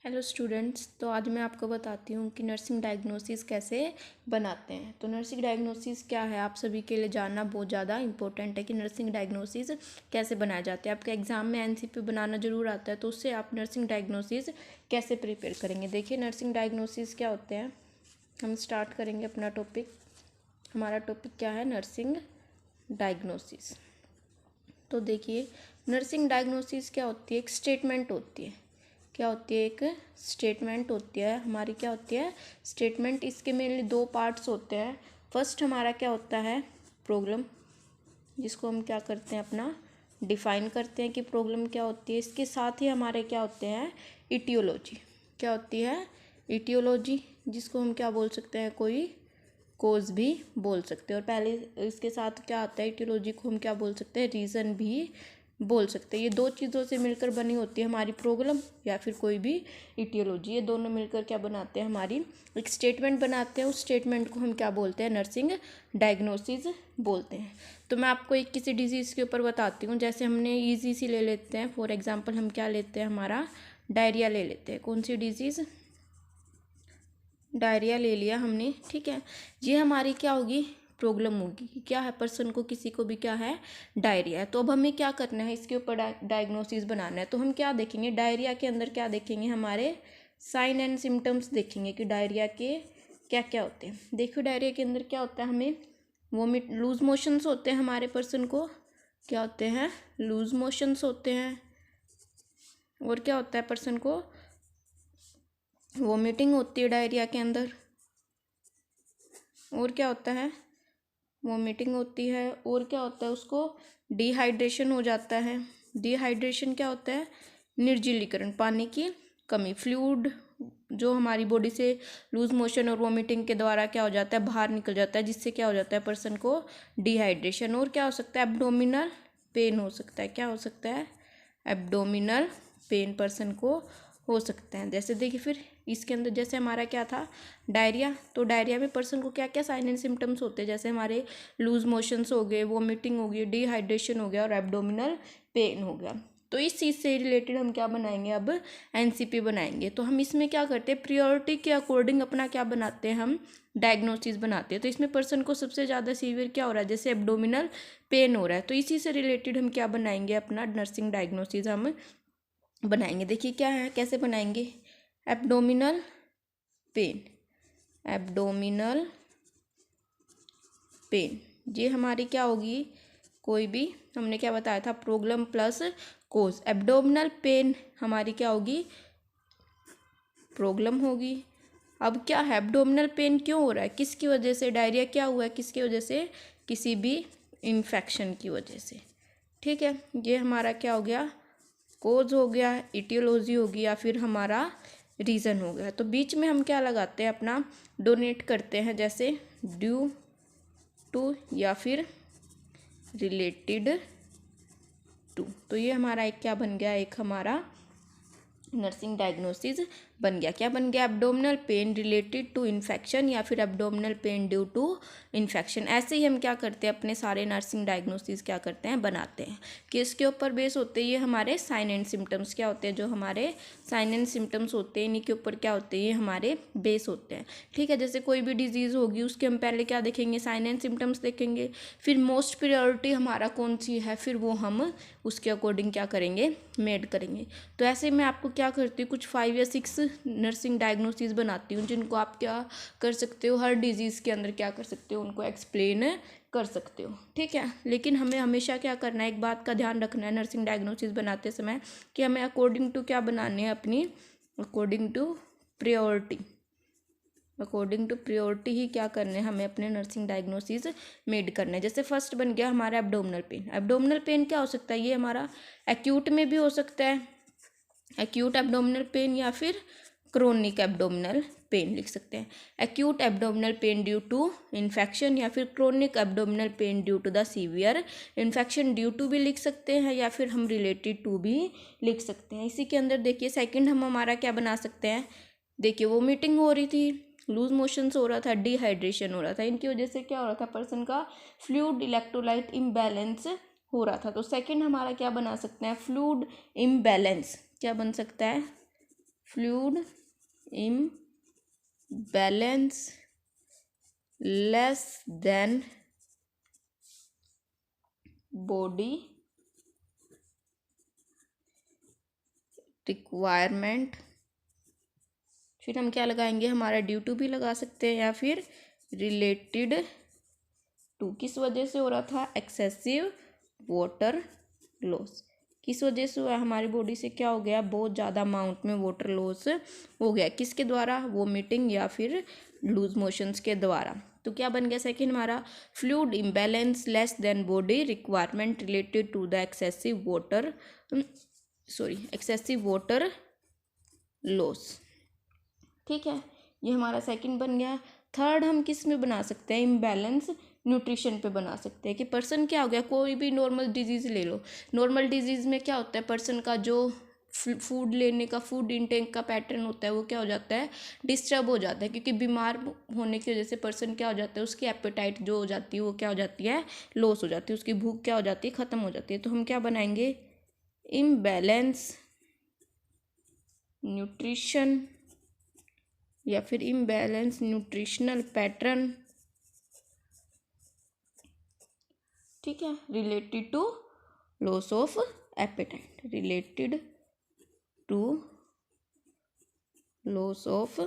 Hello students, तो आज मैं आपको बताती हूँ कि नर्सिंग डायग्नोसिस कैसे बनाते हैं। तो नर्सिंग डायग्नोसिस क्या है, आप सभी के लिए जानना बहुत ज़्यादा इंपॉर्टेंट है कि नर्सिंग डायग्नोसिस कैसे बनाए जाते हैं। आपके एग्जाम में एनसीपी बनाना जरूर आता है, तो उससे आप नर्सिंग डायग्नोसिस कैसे प्रिपेयर करेंगे। देखिए, नर्सिंग डायग्नोसिस क्या होते हैं। हम स्टार्ट करेंगे अपना टॉपिक। हमारा टॉपिक क्या है, नर्सिंग डायग्नोसिस। तो देखिए, नर्सिंग डायग्नोसिस क्या होती है, एक स्टेटमेंट होती है। क्या होती है, एक स्टेटमेंट होती है हमारी। क्या होती है, स्टेटमेंट। इसके मेनली दो पार्ट्स होते हैं। फर्स्ट हमारा क्या होता है, प्रॉब्लम, जिसको हम क्या करते हैं, अपना डिफाइन करते हैं कि प्रॉब्लम क्या होती है। इसके साथ ही हमारे क्या होते हैं, इटियोलॉजी। क्या होती है, इटियोलॉजी, जिसको हम क्या बोल सकते हैं, कोई कोज भी बोल सकते हैं। और पहले इसके साथ क्या आता है, इटियोलॉजी को हम क्या बोल सकते हैं, रीज़न भी बोल सकते हैं। ये दो चीज़ों से मिलकर बनी होती है हमारी प्रॉब्लम या फिर कोई भी इटियोलॉजी। ये दोनों मिलकर क्या बनाते हैं, हमारी एक स्टेटमेंट बनाते हैं। उस स्टेटमेंट को हम क्या बोलते हैं, नर्सिंग डायग्नोसिस बोलते हैं। तो मैं आपको एक किसी डिजीज़ के ऊपर बताती हूँ। जैसे हमने ईजी सी ले लेते हैं, फॉर एग्जांपल हम क्या लेते हैं, हमारा डायरिया ले लेते हैं। कौन सी डिजीज़, डायरिया ले लिया हमने, ठीक है। ये हमारी क्या होगी, प्रॉब्लम होगी कि क्या है, पर्सन को किसी को भी क्या है, डायरिया है। तो अब हमें क्या करना है, इसके ऊपर डायग्नोसिस बनाना है। तो हम क्या देखेंगे, डायरिया के अंदर क्या देखेंगे, हमारे साइन एंड सिम्टम्स देखेंगे कि डायरिया के क्या क्या होते हैं। देखो, डायरिया के अंदर क्या होता है, हमें वोमिट, लूज मोशंस होते हैं हमारे पर्सन को। क्या होते हैं, लूज मोशंस होते हैं। और क्या होता है, पर्सन को वोमिटिंग होती है डायरिया के अंदर। और क्या होता है, वोमिटिंग होती है। और क्या होता है, उसको डिहाइड्रेशन हो जाता है। डिहाइड्रेशन क्या होता है, निर्जलीकरण, पानी की कमी। फ्लूइड जो हमारी बॉडी से लूज मोशन और वोमिटिंग के द्वारा क्या हो जाता है, बाहर निकल जाता है, जिससे क्या हो जाता है, पर्सन को डिहाइड्रेशन। और क्या हो सकता है, एब्डोमिनल पेन हो सकता है। क्या हो सकता है, एब्डोमिनल पेन पर्सन को हो सकता है। जैसे देखिए, फिर इसके अंदर जैसे हमारा क्या था, डायरिया। तो डायरिया में पर्सन को क्या क्या साइन एंड सिम्टम्स होते हैं, जैसे हमारे लूज मोशंस हो गए, वोमिटिंग हो गई, डिहाइड्रेशन हो गया और एब्डोमिनल पेन हो गया। तो इस चीज़ से रिलेटेड हम क्या बनाएंगे, अब एनसीपी बनाएंगे। तो हम इसमें क्या करते हैं, प्रियोरिटी के अकॉर्डिंग अपना क्या बनाते हैं, हम डायग्नोसिस बनाते हैं। तो इसमें पर्सन को सबसे ज़्यादा सीवियर क्या हो रहा है, जैसे एब्डोमिनल पेन हो रहा है, तो इसी से रिलेटेड हम क्या बनाएंगे, अपना नर्सिंग डायग्नोसिस हम बनाएंगे। देखिए क्या है, कैसे बनाएंगे, एब्डोमिनल पेन, एब्डोमिनल पेन, ये हमारी क्या होगी, कोई भी हमने क्या बताया था, प्रॉब्लम प्लस कोज। एब्डोमिनल पेन हमारी क्या होगी, प्रॉब्लम होगी। अब क्या है, एब्डोमिनल पेन क्यों हो रहा है, किसकी वजह से, डायरिया क्या हुआ है, किसकी वजह से, किसी भी इन्फेक्शन की वजह से, ठीक है। ये हमारा क्या हो गया, कोज हो गया, इटियोलॉजी होगी, या फिर हमारा रीज़न हो गया। तो बीच में हम क्या लगाते हैं, अपना डोनेट करते हैं, जैसे ड्यू टू या फिर रिलेटेड टू। तो ये हमारा एक क्या बन गया, एक हमारा नर्सिंग डायग्नोसिस बन गया। क्या बन गया, abdominal pain related to infection या फिर abdominal pain due to infection. ऐसे ही हम क्या करते हैं, अपने सारे नर्सिंग डायग्नोसिस क्या करते हैं, बनाते हैं। किसके ऊपर बेस होते हैं, ये हमारे साइन एंड सिम्टम्स क्या होते हैं, जो हमारे साइन एंड सिम्टम्स होते हैं, इन्हीं के ऊपर क्या होते हैं, ये हमारे बेस होते हैं, ठीक है। जैसे कोई भी डिजीज़ होगी, उसके हम पहले क्या देखेंगे, साइन एंड सिम्टम्स देखेंगे। फिर मोस्ट प्रायोरिटी हमारा कौन सी है, फिर वो हम उसके अकॉर्डिंग क्या करेंगे, मेड करेंगे। तो ऐसे मैं आपको क्या करती हूँ, कुछ 5 या 6 नर्सिंग डायग्नोसिस बनाती हूँ, जिनको आप क्या कर सकते हो, हर डिजीज़ के अंदर क्या कर सकते हो, उनको एक्सप्लेन कर सकते हो, ठीक है। लेकिन हमें हमेशा क्या करना है, एक बात का ध्यान रखना है नर्सिंग डायग्नोसिस बनाते समय, कि हमें अकॉर्डिंग टू क्या बनानी है, अपनी according to priority, according to priority ही क्या करने हैं, हमें अपने नर्सिंग डायग्नोसिस मेड करना है। जैसे फर्स्ट बन गया हमारा एब्डोमिनल पेन। एब्डोमिनल पेन क्या हो सकता है, ये हमारा एक्यूट में भी हो सकता है, एक्यूट एब्डोमिनल पेन, या फिर क्रोनिक एब्डोमिनल पेन लिख सकते हैं। Acute abdominal pain due to infection, या फिर chronic abdominal pain due to the severe infection. Due to भी लिख सकते हैं, या फिर हम रिलेटेड टू भी लिख सकते हैं। इसी के अंदर देखिए, सेकंड हम हमारा क्या बना सकते हैं, देखिए वोमिटिंग हो रही थी, लूज मोशंस हो रहा था, डिहाइड्रेशन हो रहा था, इनकी वजह से क्या हो रहा था, पर्सन का फ्लूइड इलेक्ट्रोलाइट इम्बैलेंस हो रहा था। तो सेकंड हमारा क्या बना सकते हैं, फ्लूइड इम्बैलेंस, क्या बन सकता है, fluid imbalance less than body requirement. फिर हम क्या लगाएंगे, हमारा ड्यू टू भी लगा सकते हैं या फिर रिलेटेड टू। किस वजह से हो रहा था, एक्सेसिव वाटर लॉस। किस वजह से हुआ, हमारी बॉडी से क्या हो गया, बहुत ज़्यादा अमाउंट में वाटर लॉस हो गया। किसके द्वारा, वोमिटिंग या फिर लूज मोशंस के द्वारा। तो क्या बन गया सेकंड हमारा, fluid imbalance less than body requirement related to the excessive water loss. ठीक है, ये हमारा सेकंड बन गया। थर्ड हम किस में बना सकते हैं, इम्बैलेंस न्यूट्रिशन पे बना सकते हैं कि पर्सन क्या हो गया, कोई भी नॉर्मल डिजीज़ ले लो। नॉर्मल डिजीज़ में क्या होता है, पर्सन का जो फूड लेने का, फूड इनटेक का पैटर्न होता है वो क्या हो जाता है, डिस्टर्ब हो जाता है। क्योंकि बीमार होने की वजह से पर्सन क्या हो जाता है, उसकी एपेटाइट जो हो जाती है वो क्या हो जाती है, लॉस हो जाती है। उसकी भूख क्या हो जाती है, ख़त्म हो जाती है। तो हम क्या बनाएंगे, इम्बैलेंस न्यूट्रिशन या फिर इम्बैलेंस न्यूट्रिशनल पैटर्न। ठीक है, related to loss of appetite, related to loss of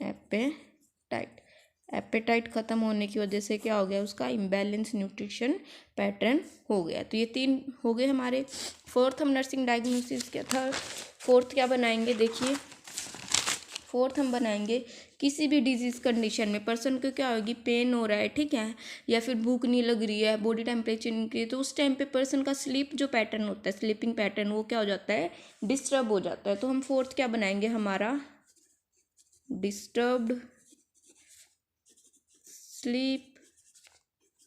appetite. Appetite ख़त्म होने की वजह से क्या हो गया, उसका इम्बैलेंस न्यूट्रिशन पैटर्न हो गया। तो ये 3 हो गए हमारे। फोर्थ हम नर्सिंग डायग्नोसिस क्या था, फोर्थ क्या बनाएंगे, देखिए फोर्थ हम बनाएंगे किसी भी डिजीज़ कंडीशन में पर्सन को क्या होगी, पेन हो रहा है, ठीक है, या फिर भूख नहीं लग रही है, बॉडी टेम्परेचर इंक्रीज, तो उस टाइम पे पर्सन का स्लीप जो पैटर्न होता है, स्लीपिंग पैटर्न, वो क्या हो जाता है, डिस्टर्ब हो जाता है। तो हम फोर्थ क्या बनाएंगे, हमारा disturbed sleep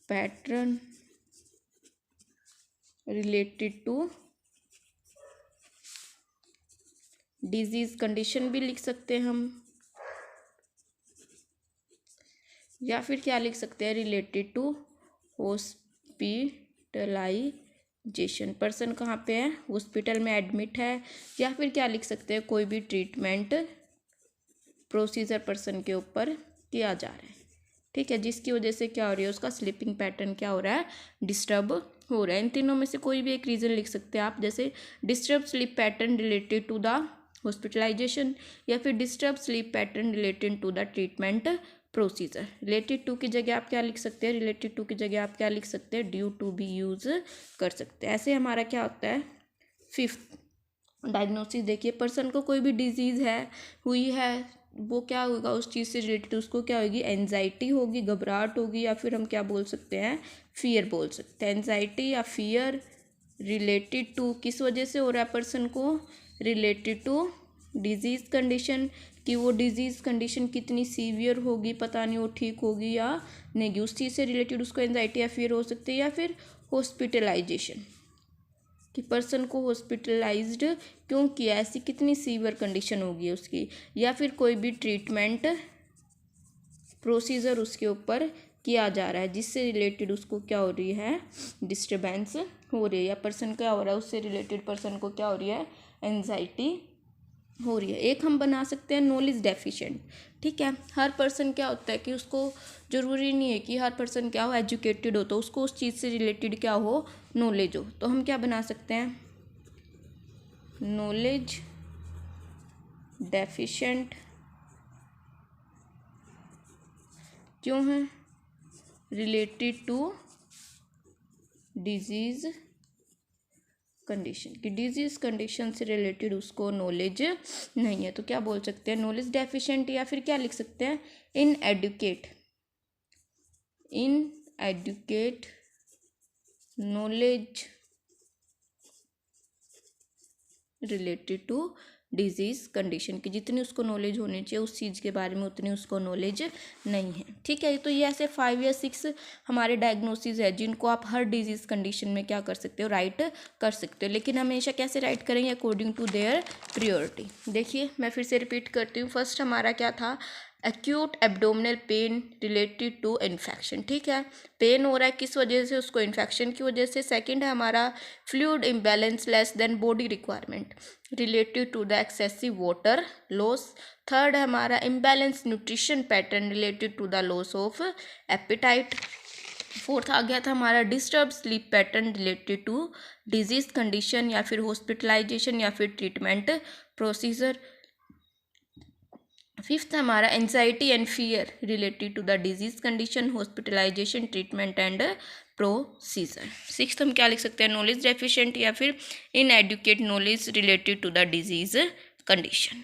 pattern related to disease condition भी लिख सकते हैं हम, या फिर क्या लिख सकते हैं, रिलेटेड टू हॉस्पिटलाइजेशन। पर्सन कहाँ पे है, हॉस्पिटल में एडमिट है। या फिर क्या लिख सकते हैं, कोई भी ट्रीटमेंट प्रोसीजर पर्सन के ऊपर किया जा रहा है, ठीक है, जिसकी वजह से क्या हो रही है, उसका स्लीपिंग पैटर्न क्या हो रहा है, डिस्टर्ब हो रहा है। इन तीनों में से कोई भी एक रीज़न लिख सकते हैं आप, जैसे disturb sleep pattern related to the hospitalization, या फिर disturb sleep pattern related to the treatment procedure. Related to की जगह आप क्या लिख सकते हैं, रिलेटेड टू की जगह आप क्या लिख सकते हैं, ड्यू टू भी यूज़ कर सकते हैं। ऐसे हमारा क्या होता है, फिफ्थ डायग्नोसिस। देखिए पर्सन को कोई भी डिजीज़ हुई है, वो क्या होगा, उस चीज़ से रिलेटेड उसको क्या होगी, एंजाइटी होगी, घबराहट होगी, या फिर हम क्या बोल सकते हैं, फियर बोल सकते हैं। एंजाइटी या फियर रिलेटेड टू किस वजह से हो रहा है पर्सन को, रिलेटेड टू डिजीज़ कंडीशन, कि वो डिजीज़ कंडीशन कितनी सीवियर होगी, पता नहीं वो ठीक होगी या नहीं, उस चीज़ से रिलेटेड उसको एंजाइटी या फियर हो सकती है। या फिर हॉस्पिटलाइजेशन, कि पर्सन को हॉस्पिटलाइज्ड क्यों किया, ऐसी कितनी सीवियर कंडीशन होगी उसकी। या फिर कोई भी ट्रीटमेंट प्रोसीजर उसके ऊपर किया जा रहा है जिससे रिलेटेड उसको क्या हो रही है, डिस्टर्बेंस हो रही है, या पर्सन क्या हो रहा है, उससे रिलेटेड पर्सन को क्या हो रही है, एंजाइटी हो रही है। एक हम बना सकते हैं नॉलेज डेफिशिएंट। ठीक है, हर पर्सन क्या होता है कि उसको ज़रूरी नहीं है कि हर पर्सन क्या हो, एजुकेटेड हो, तो उसको उस चीज़ से रिलेटेड क्या हो, नॉलेज हो। तो हम क्या बना सकते हैं, नॉलेज डेफिशिएंट क्यों है, रिलेटेड टू डिजीज़ कंडीशन, कि डिजीज़ कंडीशन से रिलेटेड उसको नॉलेज नहीं है। तो क्या बोल सकते हैं, नॉलेज डेफिशिएंट, या फिर क्या लिख सकते हैं, inadequate knowledge related to disease condition, की जितनी उसको नॉलेज होनी चाहिए उस चीज़ के बारे में उतनी उसको नॉलेज नहीं है। ठीक है, तो ये ऐसे 5 या 6 हमारे डायग्नोसिस है जिनको आप हर डिजीज़ कंडीशन में क्या कर सकते हो, राइट कर सकते हो। लेकिन हमेशा कैसे राइट करेंगे, अकॉर्डिंग टू देयर प्रियोरिटी। देखिए मैं फिर से रिपीट करती हूँ। फर्स्ट हमारा क्या था, acute abdominal pain related to infection. ठीक है, पेन हो रहा है किस वजह से, उसको इन्फेक्शन की वजह से। सेकंड है हमारा fluid imbalance less than body requirement, related to the excessive water loss. Third है हमारा imbalance nutrition pattern related to the loss of appetite. Fourth आ गया था हमारा disturb sleep pattern related to disease condition या फिर हॉस्पिटलाइजेशन या फिर ट्रीटमेंट प्रोसीजर। फिफ्थ हमारा anxiety and fear related to the disease condition hospitalisation treatment and procedure. Sixth हम क्या लिख सकते हैं, नॉलेज डेफिशिएंट या फिर inadequate knowledge related to the disease condition.